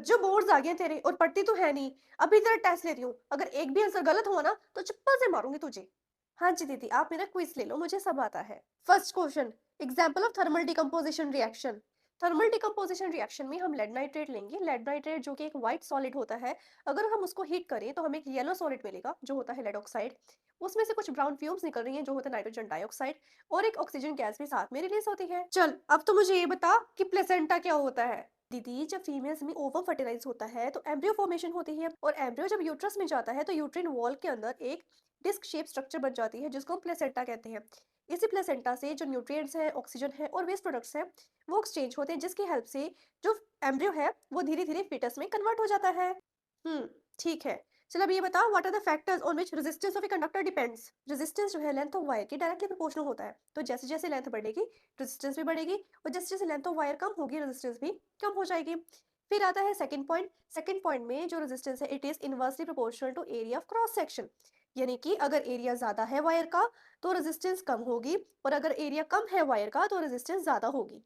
जो बोर्ड्स आ गए तेरे और पढ़ती तो है नहीं। अभी तेरा टेस्ट ले रही हूँ, अगर एक भी आंसर गलत हुआ ना तो चप्पल से मारूंगी तुझे। हाँ जी दीदी, आप मेरा क्विज ले लो, मुझे सब आता है। First question, example of thermal decomposition reaction. Thermal decomposition reaction में हम लेड नाइट्रेट लेंगे। लेड नाइट्रेट जो कि एक व्हाइट सॉलिड होता है, अगर हम उसको हीट करें तो हमें एक येलो सॉलिड मिलेगा जो होता है लेड ऑक्साइड। उसमें से कुछ ब्राउन फ्यूम्स निकल रही हैं जो होता है नाइट्रोजन डाइऑक्साइड, और एक ऑक्सीजन गैस भी साथ में रिलीज होती है। चल अब तो मुझे ये बता कि प्लेसेंटा क्या होता है। दीदी, जब फीमेल्स में ओवम फर्टिलाइज होता है तो एम्ब्रियो फॉर्मेशन होती है, और एम्ब्रियो जब यूट्रस में जाता है तो यूट्रिन वॉल के अंदर एक डिस्क शेप स्ट्रक्चर बन जाती है जिसको हम प्लेसेंटा कहते हैं। इसी प्लेसेंटा से जो न्यूट्रिएंट्स हैं, ऑक्सीजन है और वेस्ट प्रोडक्ट्स हैं, वो एक्सचेंज होते हैं, जिसकी हेल्प से जो एम्ब्रियो है वो धीरे धीरे फीटस में कन्वर्ट हो जाता है। हम्म, ठीक है। चलो अब ये बताओ, what are the factors on which resistance of a conductor depends. Resistance जो है लेंथ ऑफ वायर की डायरेक्टली प्रोपोर्शनल होता है, तो जैसे जैसे लेंथ बढ़ेगी रेजिस्टेंस भी बढ़ेगी, और जैसे जैसे लेंथ ऑफ वायर कम होगी रेजिस्टेंस भी कम हो जाएगी। फिर आता है सेकंड पॉइंट। सेकंड पॉइंट में जो रेजिस्टेंस है it is inversely proportional to area of cross section, यानी कि अगर एरिया ज्यादा है वायर का तो रेजिस्टेंस कम होगी, और अगर एरिया कम है वायर का तो रेजिस्टेंस ज्यादा होगी।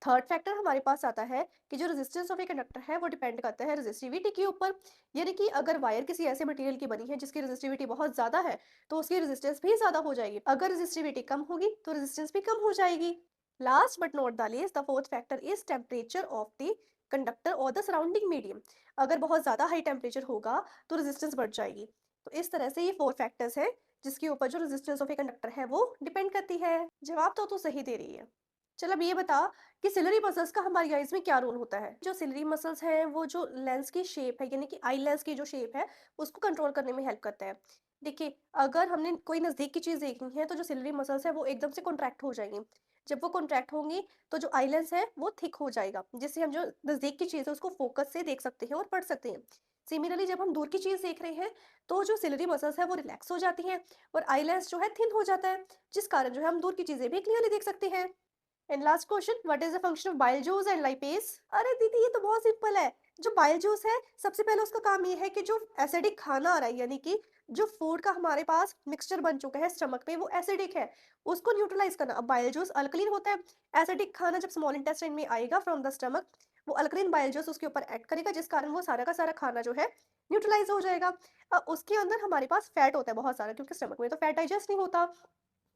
थर्ड फैक्टर हमारे पास आता है कि जो रेजिस्टेंस ऑफ ए कंडक्टर है वो डिपेंड करता है रेजिस्टिविटी के ऊपर, यानी कि अगर वायर किसी ऐसे मटेरियल की बनी है जिसकी रेजिस्टिविटी बहुत ज्यादा है तो उसकी रेजिस्टेंस भी ज्यादा हो जाएगी, अगर रेजिस्टिविटी कम होगी तो रेजिस्टेंस भी कम हो जाएगी। Last but not the least, the fourth factor is temperature of the conductor और द सराउंडिंग मीडियम। अगर बहुत ज्यादा हाई टेम्परेचर होगा तो रेजिस्टेंस बढ़ जाएगी। तो इस तरह से ये फोर फैक्टर्स हैं जिसके ऊपर जो रेजिस्टेंस ऑफ ए कंडक्टर है वो डिपेंड करती है। जवाब तो तू सही दे रही है। चल अब ये बता कि सिलरी मसल्स का हमारी आईज में क्या रोल होता है। जो सिलरी मसल्स हैं वो जो लेंस की शेप है, यानी कि आई लेंस की जो शेप है उसको कंट्रोल करने में हेल्प करता है। देखिए, अगर हमने कोई नज़दीक की चीज़ देखनी है तो जो सिलरी मसल्स है वो एकदम से कॉन्ट्रैक्ट हो जाएंगी। जब वो कॉन्ट्रैक्ट होंगी तो जो आई लेंस है वो थिक हो जाएगा, जिससे हम जो नज़दीक की चीज़ है उसको फोकस से देख सकते हैं और पढ़ सकते हैं। सिमिलरली जब हम दूर की चीज़ देख रहे हैं तो जो सिलरी मसल्स है वो रिलैक्स हो जाती हैं, और आई लेंस जो है थिन हो जाता है, जिस कारण जो है हम दूर की चीज़ें भी क्लियरली देख सकते हैं। And last question, what is the function of bile juice and lipase. अरे दीदी, ये तो बहुत सिंपल है। जो बाइल जूस है, सबसे पहले उसका काम ये है कि जो एसिडिक खाना आ रहा है, यानी कि जो फूड का हमारे पास मिक्सचर बन चुका है स्टमक में वो एसिडिक है, उसको न्यूट्रलाइज करना। अब बाइल जूस अल्कलीन होता है, एसिडिक खाना जब स्मॉल इंटेस्टाइन में आएगा फ्रॉम द स्टमक, वो अल्कलीन बाइल जूस उसके ऊपर एक्ट करेगा, जिस कारण वो सारा का सारा खाना जो है न्यूट्रलाइज हो जाएगा। अब उसके अंदर हमारे पास फैट होता है बहुत सारा, क्योंकि स्टमक में तो फैट डाइजेस्ट नहीं होता।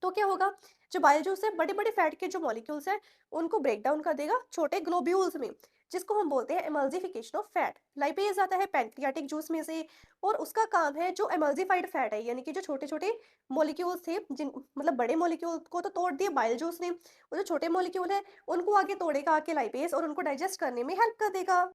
तो क्या होगा, जो बाइल जूस है बड़े बड़े फैट के जो मॉलिक्यूल्स हैं उनको ब्रेक डाउन कर देगा छोटे ग्लोब्यूल्स में, जिसको हम बोलते हैं एमल्सिफिकेशन ऑफ फैट। लाइपेज आता है पैंक्रियाटिक जूस में से, और उसका काम है जो एमल्सिफाइड फैट है, यानी कि जो छोटे छोटे मॉलिक्यूल्स थे, जिन मतलब बड़े मॉलिक्यूल को तो तोड़ दिया बाइल जूस ने, वो जो छोटे मॉलिक्यूल है उनको आगे तोड़ेगा आके लाइपेज, और उनको डाइजेस्ट करने में हेल्प कर देगा।